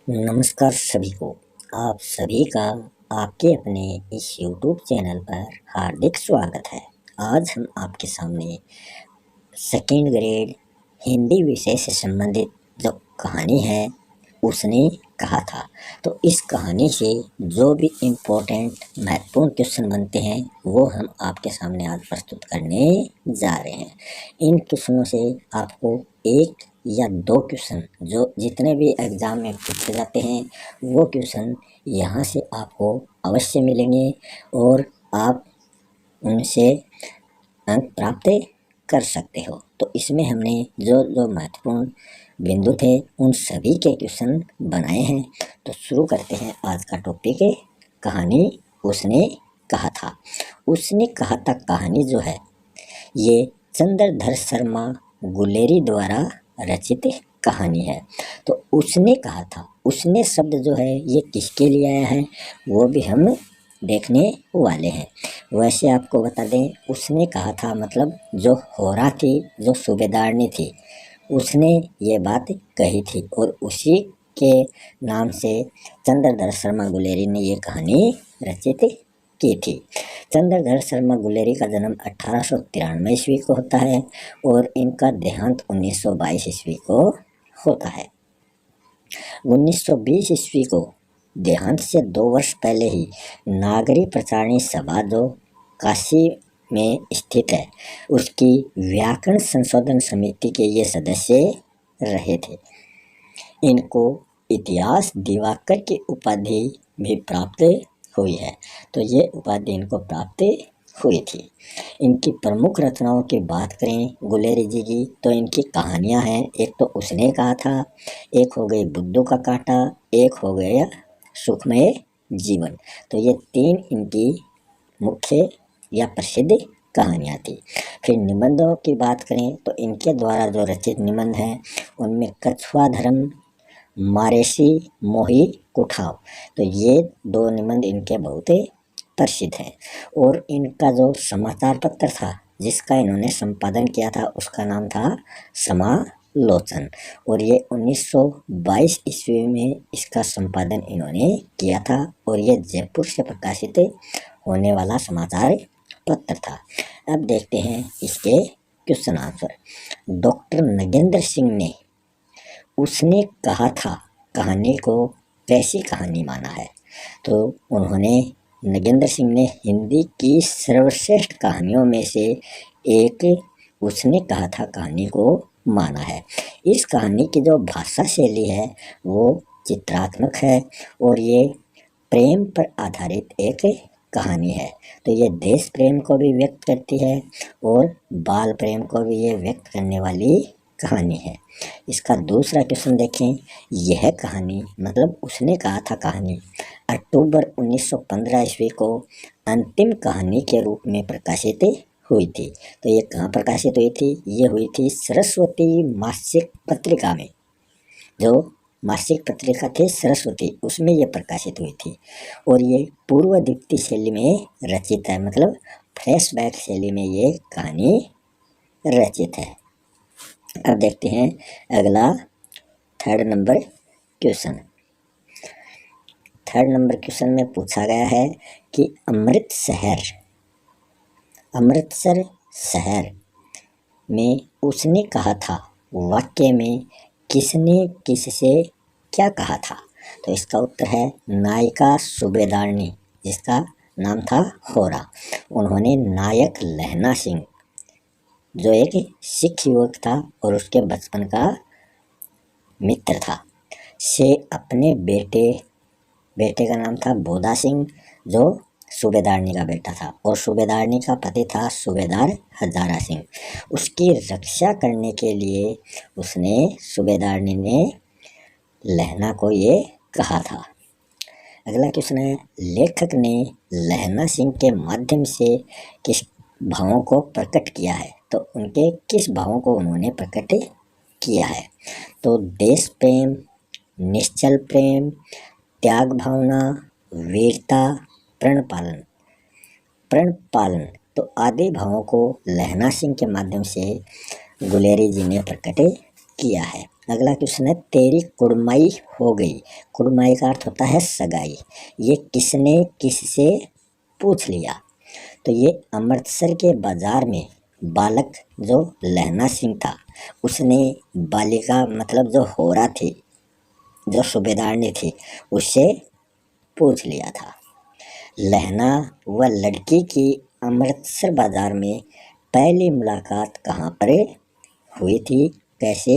नमस्कार सभी को। आप सभी का आपके अपने इस YouTube चैनल पर हार्दिक स्वागत है। आज हम आपके सामने सेकेंड ग्रेड हिंदी विषय से संबंधित जो कहानी है उसने कहा था, तो इस कहानी से जो भी इम्पोर्टेंट महत्वपूर्ण क्वेश्चन बनते हैं वो हम आपके सामने आज प्रस्तुत करने जा रहे हैं। इन क्वेश्चनों से आपको एक या दो क्वेश्चन जो जितने भी एग्ज़ाम में पूछे जाते हैं वो क्वेश्चन यहाँ से आपको अवश्य मिलेंगे और आप उनसे अंक प्राप्त कर सकते हो। तो इसमें हमने जो जो महत्वपूर्ण बिंदु थे उन सभी के क्वेश्चन बनाए हैं। तो शुरू करते हैं आज का टॉपिक। कहानी उसने कहा था। उसने कहा था कहानी जो है ये चंद्रधर शर्मा गुलेरी द्वारा रचित कहानी है। तो उसने कहा था, उसने शब्द जो है ये किसके लिए आया है वो भी हम देखने वाले हैं। वैसे आपको बता दें, उसने कहा था मतलब जो होरा थी, जो सूबेदारनी थी, उसने ये बात कही थी और उसी के नाम से चंद्रधर शर्मा गुलेरी ने ये कहानी रचित की थी। चंद्रधर शर्मा गुलेरी का जन्म 1893 ईस्वी को होता है और इनका देहांत 1922 ईस्वी को होता है। 1920 ईस्वी को देहांत से 2 वर्ष पहले ही नागरी प्रचारणी सभा जो काशी में स्थित है उसकी व्याकरण संशोधन समिति के ये सदस्य रहे थे। इनको इतिहास दिवाकर की उपाधि भी प्राप्त हुई है। तो ये उपाधि इनको प्राप्त हुई थी। इनकी प्रमुख रचनाओं की बात करें गुलेरी जी की तो इनकी कहानियां हैं। एक तो उसने कहा था, एक हो गई बुद्धू का कांटा, एक हो गया सुखमय जीवन। तो ये 3 इनकी मुख्य या प्रसिद्ध कहानियाँ थी। फिर निबंधों की बात करें तो इनके द्वारा जो रचित निबंध हैं उनमें कछुआ धर्म, मारेसी, मोही, कुठाव, तो ये 2 निबंध इनके बहुत प्रसिद्ध हैं। और इनका जो समाचार पत्र था जिसका इन्होंने संपादन किया था उसका नाम था समालोचन और ये 1922 ईस्वी में इसका संपादन इन्होंने किया था और ये जयपुर से प्रकाशित होने वाला समाचार पत्र था। अब देखते हैं इसके question answer. Doctor Nagendra Singh ने उसने कहा था कहानी को कैसी कहानी माना है? तो उन्होंने नगेंद्र सिंह ने हिंदी की सर्वश्रेष्ठ कहानियों में से एक उसने कहा था कहानी को माना है। इस कहानी की जो भाषा शैली है वो चित्रात्मक है और ये प्रेम पर आधारित एक कहानी है। तो ये देश प्रेम को भी व्यक्त करती है और बाल प्रेम को भी ये व्यक्त करने वाली कहानी है। इसका दूसरा क्वेश्चन देखें। यह कहानी मतलब उसने कहा था कहानी अक्टूबर 1915 ईस्वी को अंतिम कहानी के रूप में प्रकाशित हुई थी। तो ये कहाँ प्रकाशित हुई थी? ये हुई थी सरस्वती मासिक पत्रिका में। जो मासिक पत्रिका थी सरस्वती उसमें ये प्रकाशित हुई थी और ये पूर्व दीप्ति शैली में रचित है, मतलब फ्लैशबैक शैली में ये कहानी रचित है। अब देखते हैं अगला 3rd number question. 3rd number question में पूछा गया है कि अमृतसर शहर में उसने कहा था वाक्य में किसने किससे क्या कहा था? तो इसका उत्तर है नायिका सूबेदारनी जिसका नाम था होरा। उन्होंने नायक लहना सिंह जो एक सिख युवक था और उसके बचपन का मित्र था से अपने बेटे का नाम था बोधा सिंह जो सूबेदारनी का बेटा था और सूबेदारनी का पति था सूबेदार हजारा सिंह। उसकी रक्षा करने के लिए उसने सूबेदारनी ने लहना को ये कहा था। अगला क्वेश्चन है लेखक ने लहना सिंह के माध्यम से किस भावों को प्रकट किया है? तो उनके किस भावों को उन्होंने प्रकट किया है? तो देश प्रेम, निश्चल प्रेम, त्याग भावना, वीरता, प्रण पालन तो आदि भावों को लहना सिंह के माध्यम से गुलेरी जी ने प्रकट किया है। अगला क्वेश्चन है तेरी कुड़माई हो गई। कुड़माई का अर्थ होता है सगाई। ये किसने किससे पूछ लिया। तो ये अमृतसर के बाजार में बालक जो लहना सिंह था उसने बालिका मतलब जो होरा थी जो सूबेदारनी थी उससे पूछ लिया था। लहना व लड़की की अमृतसर बाजार में पहली मुलाकात कहाँ पर हुई थी, कैसे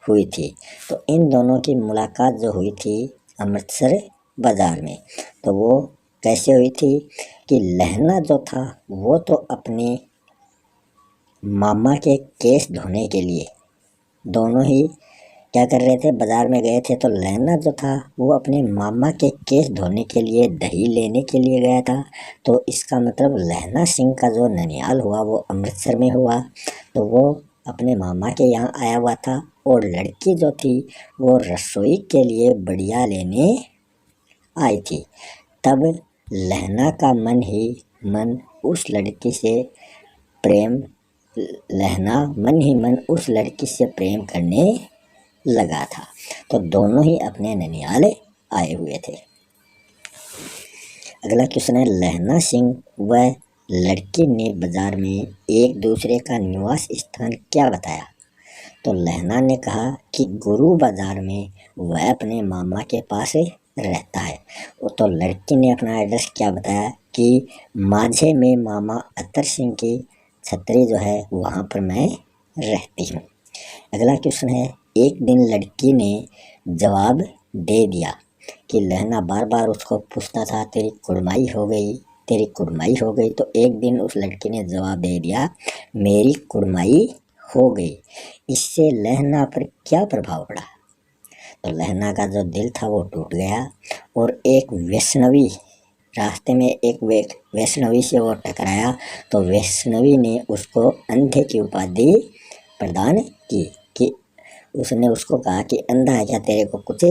हुई थी। तो इन दोनों की मुलाकात जो हुई थी अमृतसर बाजार में, तो वो कैसे हुई थी कि लहना जो था वो तो अपने मामा के केस धोने के लिए दोनों ही क्या कर रहे थे, बाजार में गए थे। तो लहना जो था वो अपने मामा के केस धोने के लिए दही लेने के लिए गया था। तो इसका मतलब लहना सिंह का जो ननिहाल हुआ वो अमृतसर में हुआ। तो वो अपने मामा के यहाँ आया हुआ था और लड़की जो थी वो रसोई के लिए बढ़िया लेने आई थी। तब लहना का मन ही मन उस लड़की से प्रेम लहना मन ही मन उस लड़की से प्रेम करने लगा था। तो दोनों ही अपने ननिहाल आए हुए थे। अगला क्वेश्चन है लहना सिंह व लड़की ने बाजार में एक दूसरे का निवास स्थान क्या बताया। तो लहना ने कहा कि गुरु बाजार में वह अपने मामा के पास रहता है। तो लड़की ने अपना एड्रेस क्या बताया कि माझे में मामा अतर सिंह की छतरी जो है वहाँ पर मैं रहती हूँ। अगला क्वेश्चन है एक दिन लड़की ने जवाब दे दिया कि लहना बार बार उसको पूछता था तेरी कुड़माई हो गई, तेरी कुड़माई हो गई। तो एक दिन उस लड़की ने जवाब दे दिया मेरी कुड़माई हो गई। इससे लहना पर क्या प्रभाव पड़ा। तो लहना का जो दिल था वो टूट गया और एक वैष्णवी रास्ते में एक वैष्णवी से वो टकराया। तो वैष्णवी ने उसको अंधे की उपाधि प्रदान की कि उसने उसको कहा कि अंधा है क्या, तेरे को कुछ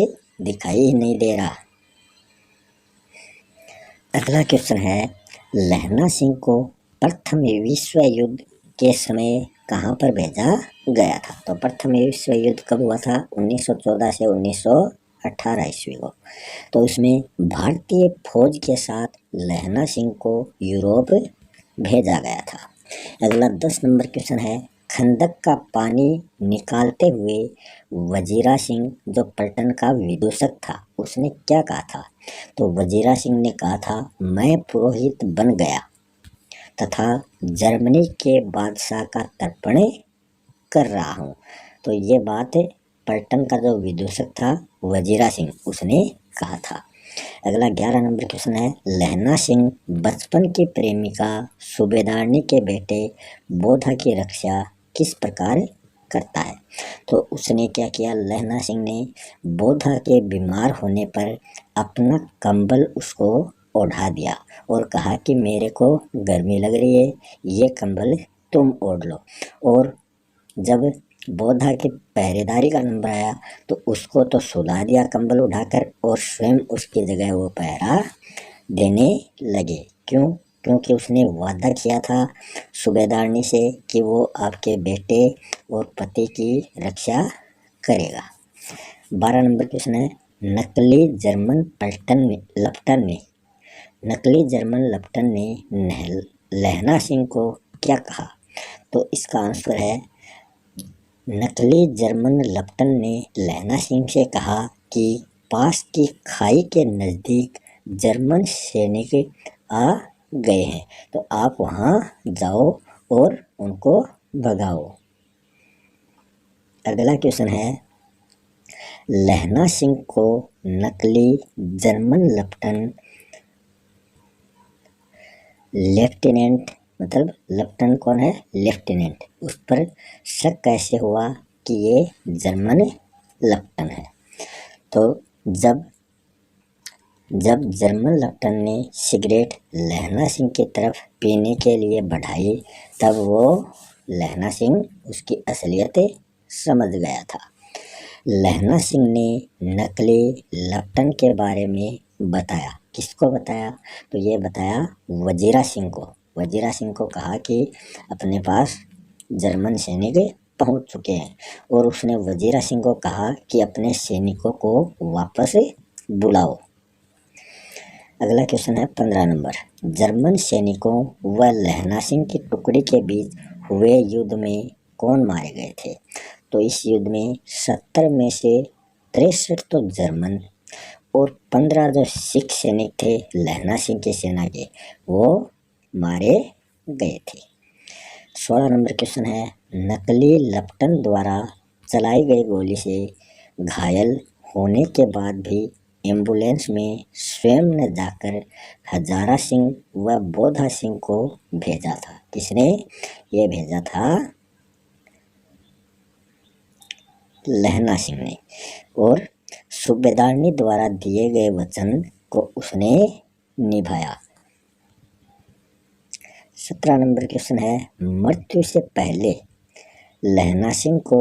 दिखाई ही नहीं दे रहा। अगला क्वेश्चन है लहना सिंह को प्रथम विश्व युद्ध के समय कहाँ पर भेजा गया था। तो प्रथम विश्व युद्ध कब हुआ था, 1914 से 1918 ईस्वी को। तो उसमें भारतीय फौज के साथ लहना सिंह को यूरोप भेजा गया था। अगला 10 नंबर क्वेश्चन है खंदक का पानी निकालते हुए वजीरा सिंह जो पलटन का विदूषक था उसने क्या कहा था। तो वजीरा सिंह ने कहा था मैं पुरोहित बन गया तथा जर्मनी के बादशाह का तर्पण कर रहा हूँ। तो ये बात पलटन का जो विदूषक था वजीरा सिंह उसने कहा था। अगला 11 नंबर क्वेश्चन है लहना सिंह बचपन की प्रेमिका सूबेदारनी के बेटे बोधा की रक्षा किस प्रकार करता है। तो उसने क्या किया, लहना सिंह ने बोधा के बीमार होने पर अपना कंबल उसको ओढ़ा दिया और कहा कि मेरे को गर्मी लग रही है, ये कंबल तुम ओढ़ लो। और जब बोधा की पहरेदारी का नंबर आया तो उसको तो सुला दिया कंबल उठाकर और स्वयं उसकी जगह वो पहरा देने लगे। क्यों, क्योंकि उसने वादा किया था सूबेदारनी से कि वो आपके बेटे और पति की रक्षा करेगा। 12 नंबर क्वेश्चन है नकली जर्मन लप्टन ने लहना सिंह को क्या कहा। तो इसका आंसर है नकली जर्मन लप्टन ने लहना सिंह से कहा कि पास की खाई के नज़दीक जर्मन सैनिक आ गए हैं, तो आप वहाँ जाओ और उनको भगाओ। अगला क्वेश्चन है लहना सिंह को नकली जर्मन लेफ्टिनेंट मतलब लेफ्टिनेंट कौन है, लेफ्टिनेंट, उस पर शक कैसे हुआ कि ये जर्मन लेफ्टिनेंट है। तो जब जर्मन लेफ्टिनेंट ने सिगरेट लहना सिंह की तरफ पीने के लिए बढ़ाई तब वो लहना सिंह उसकी असलियत समझ गया था। लहना सिंह ने नकली लेफ्टिनेंट के बारे में बताया, किसको बताया, तो ये बताया वजीरा सिंह को। वजीरा सिंह को कहा कि अपने पास जर्मन सैनिक पहुंच चुके हैं और उसने वजीरा सिंह को कहा कि अपने सैनिकों को वापस बुलाओ। अगला क्वेश्चन है 15 नंबर। जर्मन सैनिकों व लहना सिंह की टुकड़ी के बीच हुए युद्ध में कौन मारे गए थे? तो इस युद्ध में 70 में से 63 तो जर्मन और 15 जो सिख सैनिक थे लहना सिंह की सेना के, वो मारे गए थे। 16 नंबर क्वेश्चन है। नकली लपटन द्वारा चलाई गई गोली से घायल होने के बाद भी एम्बुलेंस में स्वयं ने जाकर हजारा सिंह व बोधा सिंह को भेजा था। किसने ये भेजा था? लहना सिंह ने। और सूबेदारनी द्वारा दिए गए वचन को उसने निभाया। 17 नंबर क्वेश्चन है। मृत्यु से पहले लहना सिंह को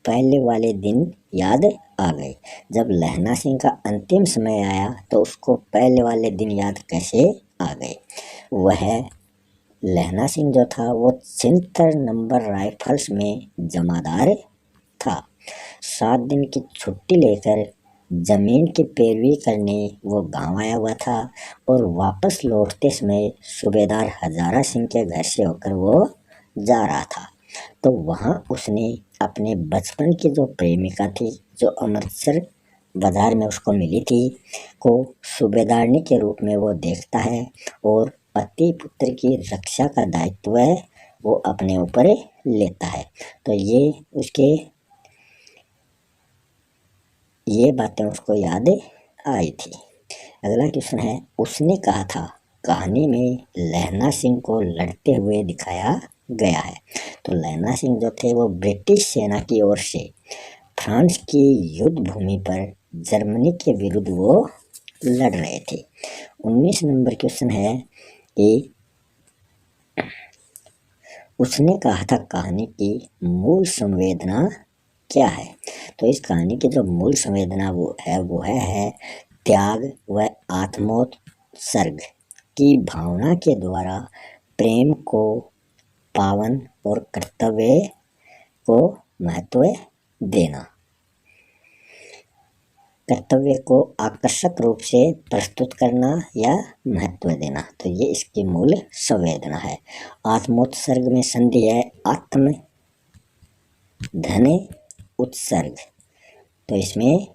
पहले वाले दिन याद आ गए। जब लहना सिंह का अंतिम समय आया तो उसको पहले वाले दिन याद कैसे आ गए? वह लहना सिंह जो था वो 76 नंबर राइफल्स में जमादार था। 7 दिन की छुट्टी लेकर जमीन की पैरवी करने वो गांव आया हुआ था और वापस लौटते समय सूबेदार हजारा सिंह के घर से होकर वो जा रहा था। तो वहाँ उसने अपने बचपन की जो प्रेमिका थी, जो अमृतसर बाजार में उसको मिली थी, को सूबेदारनी के रूप में वो देखता है और पति पुत्र की रक्षा का दायित्व वो अपने ऊपर लेता है। तो ये बातें उसको याद आई थी। अगला क्वेश्चन है। उसने कहा था कहानी में लहना सिंह को लड़ते हुए दिखाया गया है। तो लहना सिंह जो थे वो ब्रिटिश सेना की ओर से फ्रांस की युद्ध भूमि पर जर्मनी के विरुद्ध वो लड़ रहे थे। 19 नंबर क्वेश्चन है कि उसने कहा था कहानी की मूल संवेदना क्या है? तो इस कहानी की जो मूल संवेदना वो है त्याग व आत्मोत्सर्ग की भावना के द्वारा प्रेम को पावन और कर्तव्य को महत्व देना, कर्तव्य को आकर्षक रूप से प्रस्तुत करना या महत्व देना। तो ये इसकी मूल संवेदना है। आत्मोत्सर्ग में संधि है आत्म धन उत्सर्ग। तो इसमें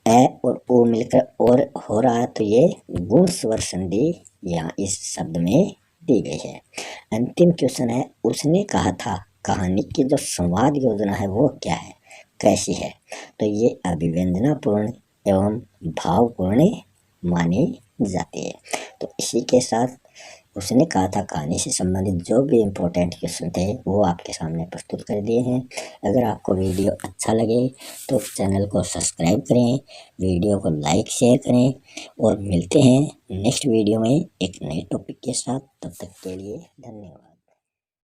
ए और ओ मिलकर और हो रहा है, तो ये गुण स्वर संधि यहाँ इस शब्द में दी गई है। अंतिम क्वेश्चन है। उसने कहा था कहानी की जो संवाद योजना है वो क्या है, कैसी है? तो ये अभिव्यंजनापूर्ण एवं भावपूर्ण मानी जाती है। तो इसी के साथ उसने कहा था कहानी से संबंधित जो भी इम्पोर्टेंट क्वेश्चन थे वो आपके सामने प्रस्तुत कर दिए हैं। अगर आपको वीडियो अच्छा लगे तो चैनल को सब्सक्राइब करें, वीडियो को लाइक शेयर करें और मिलते हैं नेक्स्ट वीडियो में एक नए टॉपिक के साथ। तब तक के लिए धन्यवाद।